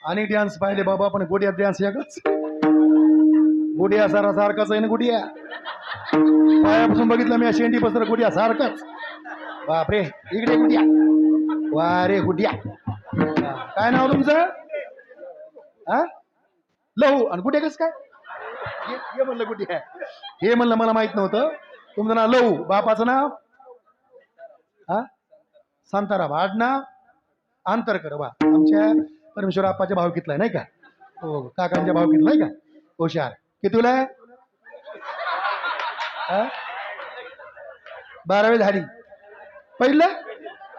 आणि डान्स पाहिले बाबा, पण गुडिया डान्स एकच. गुडिया सारखाच आहे ना गुडिया. पायापासून बघितलं मी शेंडी पसर गुडिया सारखाच. बापरे, इकडे गुडिया. वा रे गुडिया. काय नाव तुमचं? हा, लहू. आणि गुडिया कसं काय? हे म्हणलं गुडिया. हे म्हणलं मला माहित नव्हतं. तुमचं नाव लहू. बापाचं नाव? हा, शांताराम. आडनाव अंतरकर. बा, आमच्या परमेश्वर आप्पाच्या भाव घेतलाय नाही का? हो, काकांच्या भाव घेतलाय का? हुशार. कितीला आहे? 12वी झाली. पहिलं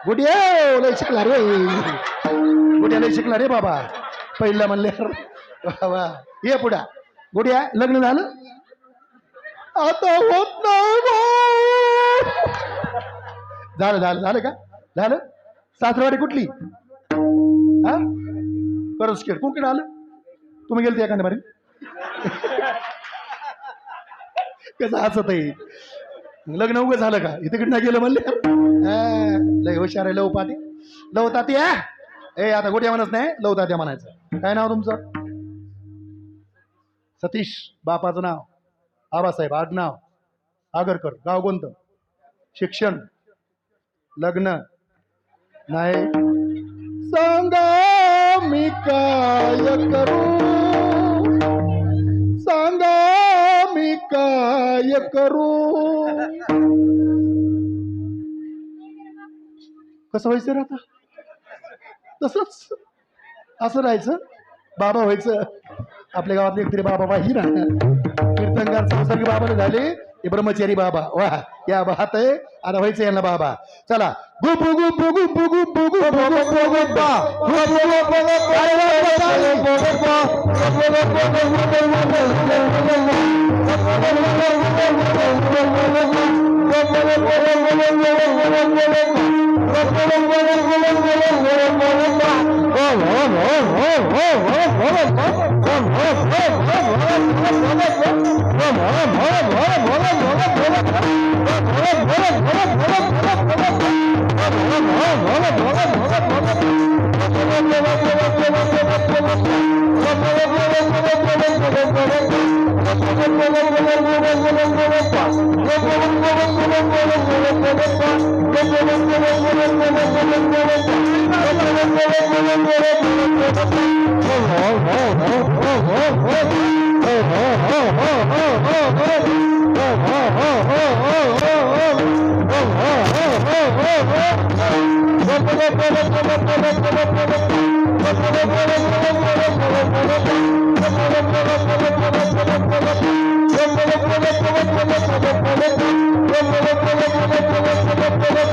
गुडिया लय शिकला रे. गुडिया लय शिकला रे बाबा. पहिलं म्हणले बाबा. ये पुढा. गुडिया लग्न झालं? आता होत नाही. झालं झालं झालं का? झालं. सासरवाडी कुठली? हा, करसखेड. कोणकडे आलं? तुम्ही गेलते एखाद्या बारी? कसं हसत आहे. लग्न उगं झालं का? इथे नाही गेलं म्हणले. लय हुशार आहे लव पाटी. लव तात्या. ए आता गोट्या म्हणत नाही, लव तात्या म्हणायचं. काय नाव तुमचं? सतीश. बापाचं नाव? आबासाहेब. आडनाव आगरकर. गाव कोणतं? शिक्षण? लग्न नाही. सांगा मी काय करू, सांगा मी काय करू. कसं व्हायचं रे आता? तसंच असं राहायचं. बाबा व्हायचं. आपल्या गावातले एकतरी बाबा पाहिजे ना. कीर्तनकार संसर्ग बाबा झाले. हे ब्रह्मचारी बाबा. वा, या बात आहे. आता व्हायचं यांना बाबा. चला. गुपू गुपू गुपू गुपू गुपू गुप्पा. Oh,